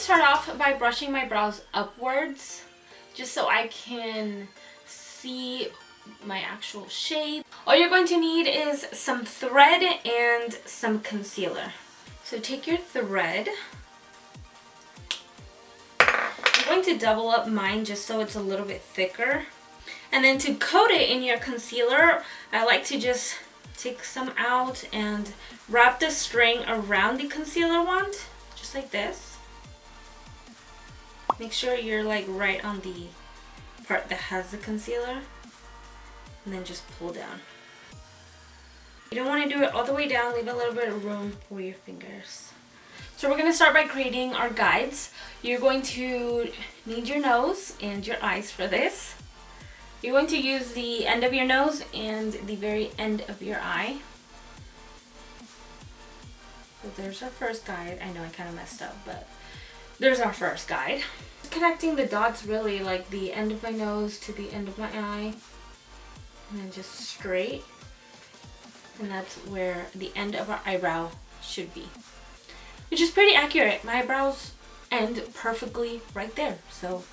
start off by brushing my brows upwards, just so I can see my actual shape. All you're going to need is some thread and some concealer. So take your thread. I'm going to double up mine just so it's a little bit thicker. And then to coat it in your concealer, I like to just take some out and wrap the string around the concealer wand, just like this. Make sure you're like right on the part that has the concealer, and then just pull down. You don't want to do it all the way down, leave a little bit of room for your fingers. So we're going to start by creating our guides. You're going to need your nose and your eyes for this. You're going to use the end of your nose and the very end of your eye. So there's our first guide. I know I kind of messed up, but there's our first guide. Connecting the dots really, like the end of my nose to the end of my eye. And then just straight. And that's where the end of our eyebrow should be. Which is pretty accurate. My eyebrows end perfectly right there. So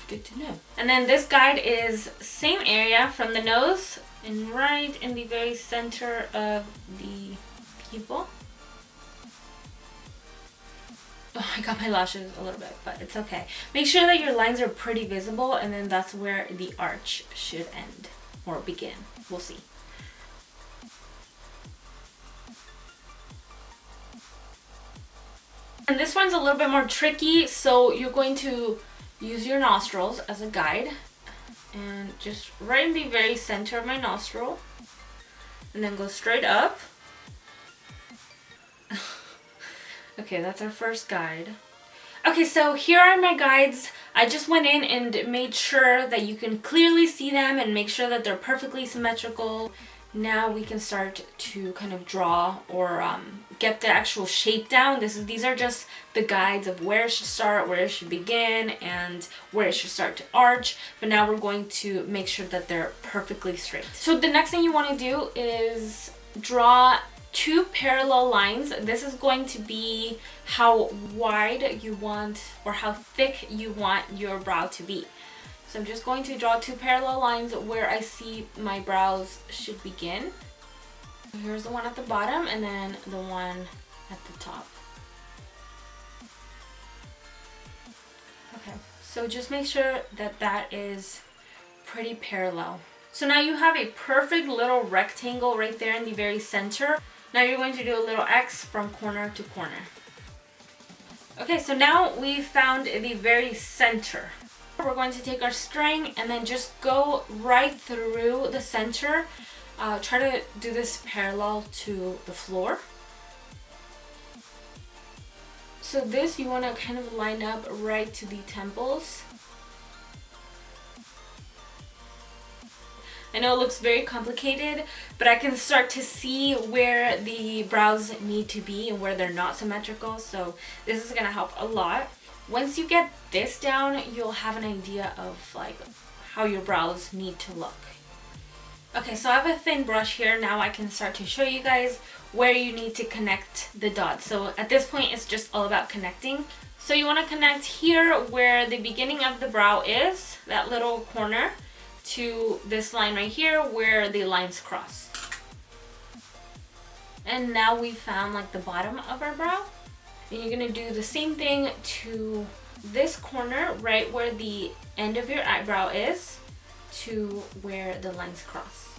good to know. And then this guide is same area from the nose and right in the very center of the pupil. Oh, I got my lashes a little bit, but it's okay. Make sure that your lines are pretty visible, and then that's where the arch should end or begin. We'll see. And this one's a little bit more tricky, so you're going to use your nostrils as a guide, and just right in the very center of my nostril, and then go straight up. Okay, that's our first guide. Okay, so here are my guides. I just went in and made sure that you can clearly see them and make sure that they're perfectly symmetrical. Now we can start to kind of draw or get the actual shape down. These are just the guides of where it should start, where it should begin, and where it should start to arch. But now we're going to make sure that they're perfectly straight. So the next thing you want to do is draw 2 parallel lines. This is going to be how wide you want or how thick you want your brow to be. So I'm just going to draw 2 parallel lines where I see my brows should begin. Here's the one at the bottom and then the one at the top. Okay, so just make sure that that is pretty parallel. So now you have a perfect little rectangle right there in the very center. Now you're going to do a little X from corner to corner. Okay, so now we found the very center. We're going to take our string and then just go right through the center. Try to do this parallel to the floor. So this you want to kind of line up right to the temples. I know it looks very complicated, but I can start to see where the brows need to be and where they're not symmetrical, so this is going to help a lot. Once you get this down, you'll have an idea of like how your brows need to look. Okay, so I have a thin brush here. Now I can start to show you guys where you need to connect the dots. So at this point, it's just all about connecting. So you want to connect here where the beginning of the brow is, that little corner, to this line right here where the lines cross. And now we found like the bottom of our brow. And you're gonna do the same thing to this corner right where the end of your eyebrow is to where the lines cross.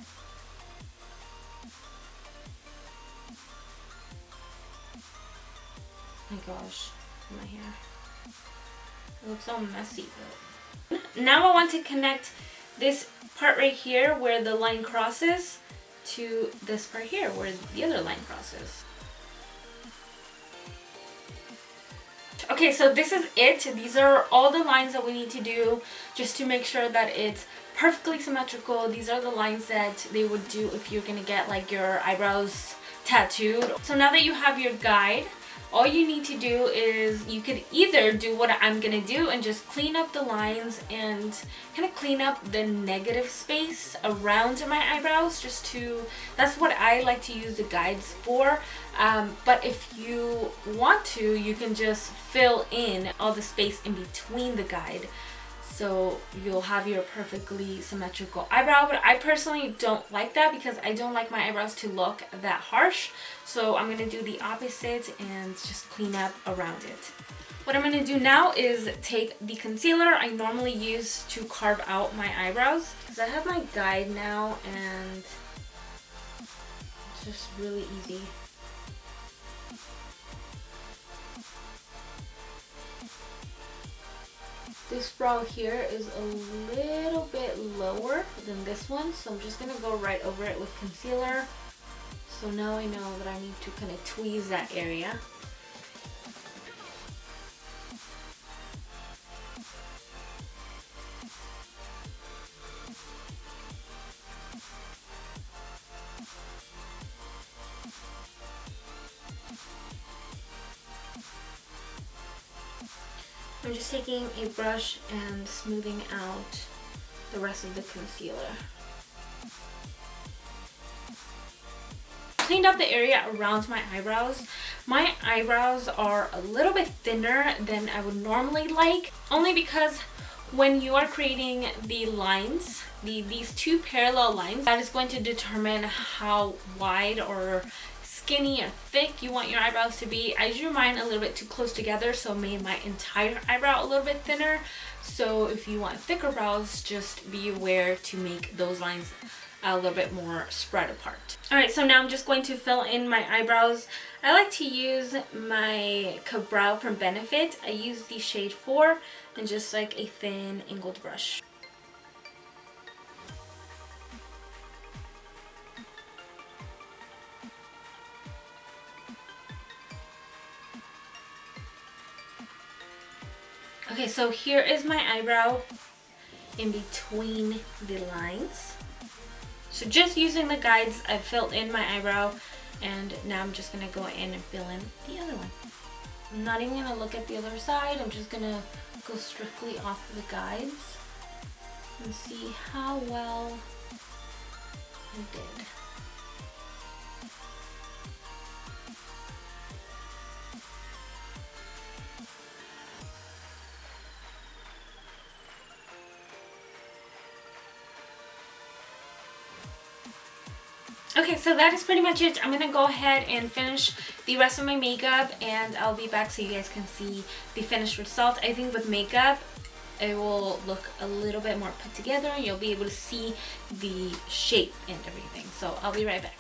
Oh my gosh, my hair. It looks all messy. But now I want to connect this part right here where the line crosses to this part here where the other line crosses. Okay, so this is it. These are all the lines that we need to do just to make sure that it's perfectly symmetrical. These are the lines that they would do if you're gonna get like your eyebrows tattooed. So now that you have your guide, all you need to do is, you could either do what I'm gonna do and just clean up the lines and kind of clean up the negative space around my eyebrows, that's what I like to use the guides for. But if you want to, you can just fill in all the space in between the guide, so you'll have your perfectly symmetrical eyebrow. But I personally don't like that because I don't like my eyebrows to look that harsh. So I'm gonna do the opposite and just clean up around it. What I'm gonna do now is take the concealer I normally use to carve out my eyebrows, because I have my guide now and it's just really easy. This brow here is a little bit lower than this one, so I'm just gonna go right over it with concealer. So now I know that I need to kind of tweeze that area. I'm just taking a brush and smoothing out the rest of the concealer. Cleaned up the area around my eyebrows. My eyebrows are a little bit thinner than I would normally like, only because when you are creating the lines, these two parallel lines, that is going to determine how wide or skinny or thick you want your eyebrows to be. I drew mine a little bit too close together, so it made my entire eyebrow a little bit thinner. So if you want thicker brows, just be aware to make those lines a little bit more spread apart. Alright, so now I'm just going to fill in my eyebrows. I like to use my Brow from Benefit. I use the shade 4 and just like a thin angled brush. Okay, so here is my eyebrow in between the lines. So just using the guides, I've filled in my eyebrow, and now I'm just gonna go in and fill in the other one. I'm not even gonna look at the other side. I'm just gonna go strictly off the guides and see how well I did. Okay, so that is pretty much it. I'm gonna go ahead and finish the rest of my makeup, and I'll be back so you guys can see the finished result. I think with makeup, it will look a little bit more put together. You'll be able to see the shape and everything. So I'll be right back.